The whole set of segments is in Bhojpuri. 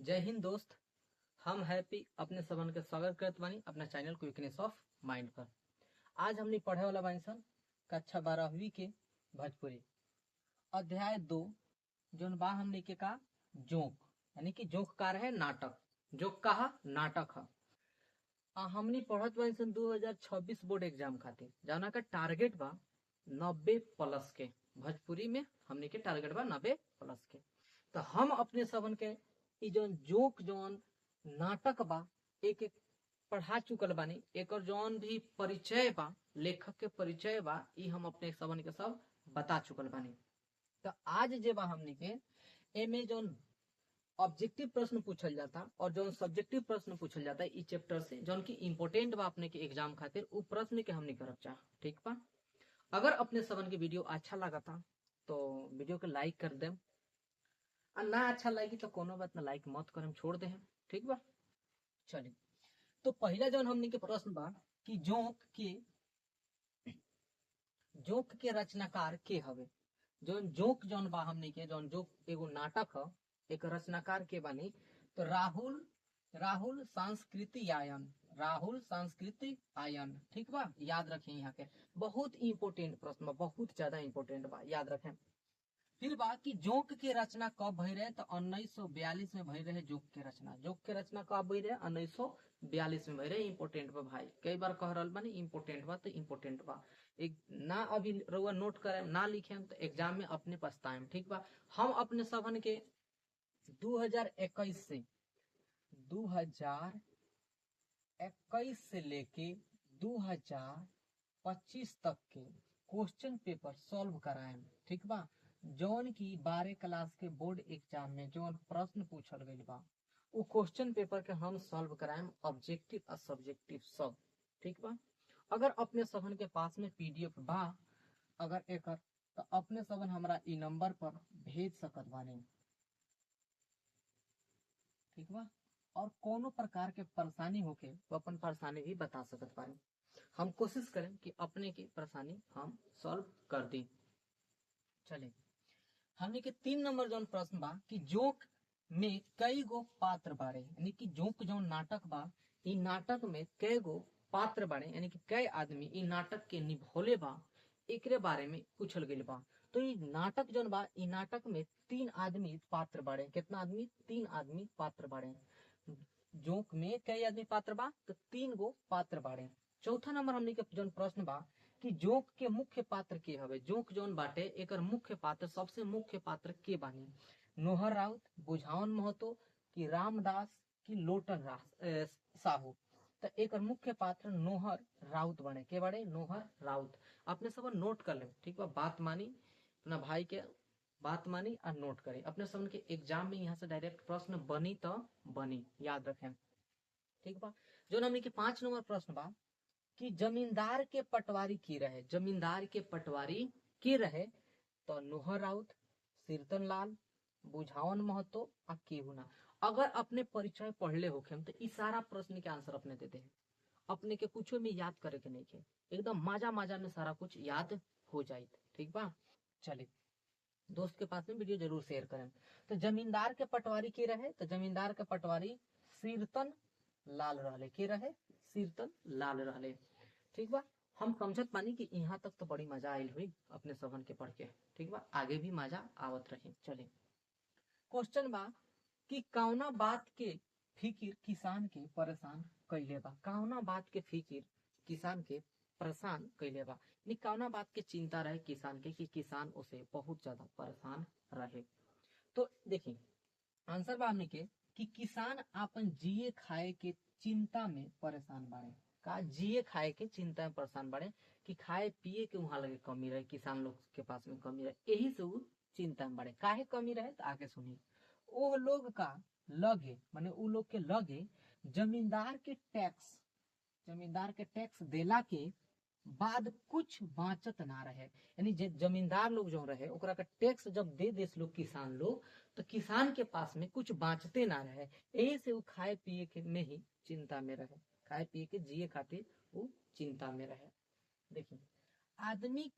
जय हिंद दोस्त। हम हैप्पी अपने सबन के स्वागत करत बानी अपना चैनल क्विकनेस ऑफ माइंड पर। आज हमने पढ़े वाला बानी सन कक्षा 12वीं के भोजपुरी अध्याय 2 जोन बा हमने के का जोक यानी कि जोक का है नाटक। जोक का नाटक है। हमने पढ़त बानी सन 2026 बोर्ड एग्जाम खातिर जौना का टारगेट बा 90 प्लस के। भोजपुरी में हमने के टारगेट बा 90 प्लस के। तो हम अपने सबन के ई जौन जोक जौन नाटक बा एक एक पढ़ा चुकल बानी। एक जौन भी परिचय बा लेखक के परिचय बा ई हम अपने सबन के सब बता चुकल बानी। तो आज जे बा हमने के एमे जौन ऑब्जेक्टिव प्रश्न पूछल जाता और जौन सब्जेक्टिव प्रश्न पूछल जाता इस चैप्टर से जौन की इम्पोर्टेंट बा अपने के एग्जाम खातिर उ प्रश्न के हमने करब चाह। ठीक बा। अगर अपने सबन के वीडियो अच्छा लगता तो वीडियो के लाइक कर देम और ना अच्छा लगी तो कोनो बात ना लाइक मत करम छोड़ दे। ठीक बा। चलिए तो पहला जौन हमने के प्रश्न बा कि जोक के रचनाकार के हवे। जौन जोक जौन बा हमने के जौन जोक एगो नाटक ह एक रचनाकार के बानी तो राहुल सांस्कृति आयन। ठीक बा। याद रखें यहाँ के बहुत इंपोर्टेंट प्रश्न बा, बहुत ज्यादा इंपोर्टेंट बा, याद रखें। फिर बा कि जोक के रचना कब भई रहे तो 1942 में भई रहे जोक के रचना। जोक के रचना कब भई रहे 1942 में भई रहे। इंपोर्टेंट बा भाई, कई बार कह रहल बानी इंपोर्टेंट बा तो इंपोर्टेंट बा। एक ना अभी रउआ नोट करे ना लिखे तो एग्जाम में अपने पछताएम। ठीक बा। हम अपने सबन के 2021 से लेके 2025 तक के क्वेश्चन पेपर सॉल्व कराएम। ठीक बा। जौन की 12 क्लास के बोर्ड एग्जाम में जौन प्रश्न पूछल गई बा वो क्वेश्चन पेपर के हम सॉल्व कराएम, ऑब्जेक्टिव और सब्जेक्टिव सब। ठीक बा। अगर अपने सबन के पास में पीडीएफ बा अगर एकर तो अपने सबन हमरा ई नंबर पर भेज सकत बानी। ठीक बा। और कोनो प्रकार के परेशानी होके तो अपन परेशानी भी बता सकत बानी। हम कोशिश करें कि अपने की परेशानी हम सॉल्व कर दी। चले हमने के 3 नंबर जौन प्रश्न बा कि जोक में कई गो पात्र बाड़े यानी कि जोक जौन नाटक बा इ नाटक में कई गो पात्र बाड़े यानी कि कई आदमी इ नाटक के निभौले बा एकरे बारे में पूछल गइल बा। तो इ नाटक जौन बा इ नाटक में 3 आदमी पात्र बाड़े। कितना आदमी? 3 आदमी पात्र बाड़े। जोक में कई आदमी पात्र बा तो 3 गो पात्र बाड़े। चौथा नंबर हमने के जौन प्रश्न बा कि जोक के मुख्य पात्र के हवे। जोक जौन बाटे एकर मुख्य पात्र सबसे मुख्य पात्र के बानी? नोहर राउत, बुझावन महतो कि रामदास कि लोटन साहू। तो एकर मुख्य पात्र नोहर राउत बने। के बाड़े? नोहर राउत। अपने सब नोट कर ले। ठीक बा। बात मानी अपना भाई के बात मानी और नोट करी। अपने सब के एग्जाम में यहाँ से डायरेक्ट प्रश्न बनी तो बनी, याद रखें। ठीक बा। जो हमने के 5 नंबर प्रश्न बा कि जमींदार के पटवारी की रहे। जमींदार के पटवारी की रहे तो नोहर राउत, शीर्तन लाल, बुझावन महतो और केहुना। अगर अपने परिचय पढ़ले होखे तो इस सारा प्रश्न के आंसर अपने देते हैं। अपने के कुछ में याद करे के नहीं के एकदम मजा में सारा कुछ याद हो जाए। ठीक बा। चलिए दोस्त के पास में वीडियो जरूर शेयर करें। तो जमींदार के पटवारी की रहे तो जमींदार के पटवारी शीर्तन लाल रहले। के रहे? शीर्तन लाल रहले। ठीक बा। हम समझत पानी कि यहाँ तक तो बड़ी मजा आयल हुई अपने सबन के पढ़ के। ठीक बा। आगे भी मजा आवत रही। चले क्वेश्चन बा कि कौना बात के फिकिर किसान के परेशान कैले बा। कौना बात के फिकिर किसान के परेशान कैले बा। कौना बात के चिंता रहे किसान के कि किसान उसे बहुत ज्यादा परेशान रहे। तो देखिए आंसर बा हमने के कि किसान अपन जिए खाए के चिंता में परेशान बाड़े। का? जिए खाए के चिंता में परेशान बाड़े कि खाए पिए के वहां लगे कमी रहे, किसान लोग के पास में कमी रहे, यही से वो चिंता में बाड़े। काहे कमी रहे तो आगे सुनिए। वो लोग का लगे माने उ लोग के लगे जमींदार के टैक्स देला के बाद कुछ बाँचत ना रहे। यानी जमींदार लोग जो रहे ओकरा का टैक्स जब दे देस लोग किसान लोग तो किसान के पास में कुछ बाँचते ना रहे। यही से वो खाए पिए के में ही चिंता में रहे। खाए पिए के जिए खातिर वो चिंता में रहे। देखिए आदमी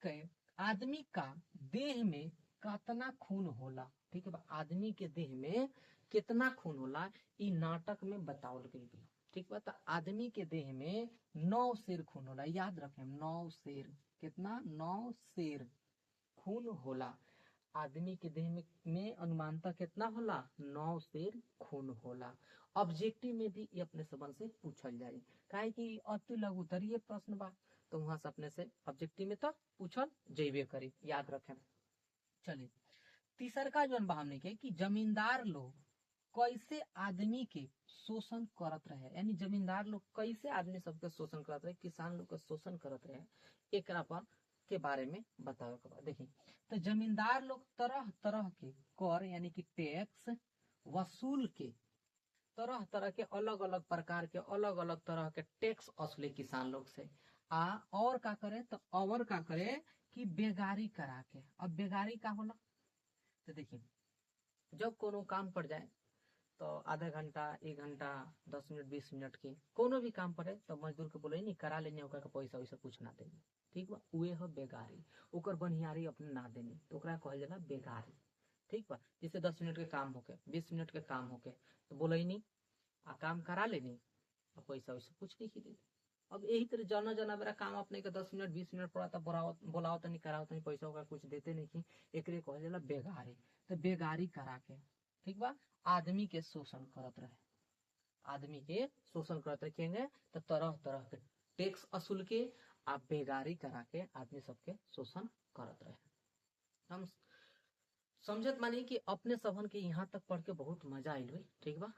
का देह में कितना खून होला। ठीक है बा। आदमी के देह में कितना खून होला इ नाटक में बतावल गई बा। ठीक बा, तो आदमी के देह में 9 सेर खून होला, याद रखें 9 सेर, कितना 9 सेर खून होला। आदमी के देह में अनुमानतः कितना होला 9 सेर खून होला। ऑब्जेक्टिव में भी ये अपने सबन से पूछल जाए, काहे कि अति लघुतरीय प्रश्न बा, तो वहां से अपने से ऑब्जेक्टिव में तो पूछल जेबे करी, याद रखें। चलिए तीसरका जौन बा हमने के कि जमींदार लोग कैसे आदमी के शोषण करत रहे, यानी जमींदार लोग कैसे आदमी सबके शोषण करत रहे, किसान लोग के शोषण करत रहे, एकरा पर के बारे में बतावे के बा। देखिए तो जमींदार लोग तरह तरह के कर यानी कि टैक्स वसूल के, तरह तरह के अलग अलग प्रकार के अलग अलग तरह के टैक्स असले किसान लोग से और का करे तो और का करे कि बेगारी करा के। अब बेगारी का होला तो देखिए जब कोनो काम पड़ जाए तो आधा घंटा 1 घंटा 10 मिनट 20 मिनट के कोनो भी काम पड़े तो मजदूर के बोले नहीं करा लेने, ओकरा के पैसा वैसा कुछ ना देनी। ठीक बा, उहे हो बेगारी, ओकर बनिहारी अपने ना देनी तो ओकरा कहल जाला बेगारी। ठीक बा, जैसे 10 मिनट के काम होके 20 मिनट के काम होके तो बोले नहीं आ काम करा लेनी और पैसा वैसा कुछ नहीं दे। अब यही तरह जना जना मेरा काम अपने के 10 मिनट 20 मिनट पड़ा था, बोलाओ तनी कराओ तनी, पैसा होगा कुछ देते नहीं की, एकरे कहल जाला बेगारी। तो बेगारी करा के ठीक बा आदमी के शोषण करत रहे, आदमी के शोषण करत रखेंगे तो तरह तरह के टैक्स असूल के आ बेगारी करा के आदमी सबके शोषण करत रहे। हम समझत मानी कि अपने सबन के यहाँ तक पढ़ के बहुत मजा आइल हुई। ठीक बा,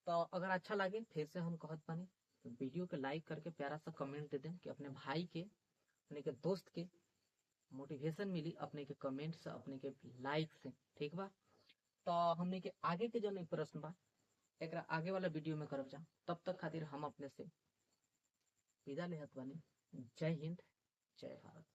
तो अगर अच्छा लगे फिर से हम कहत पानी तो वीडियो के लाइक करके प्यारा सा कमेंट दे दें कि अपने भाई के अपने के दोस्त के मोटिवेशन मिली अपने के कमेंट से अपने के लाइक से। ठीक बा, तो हमने के आगे के जो प्रश्न बा एक आगे वाला वीडियो में करब जा, तब तक खातिर हम अपने से विदा लेहत बानी। जय हिंद, जय भारत।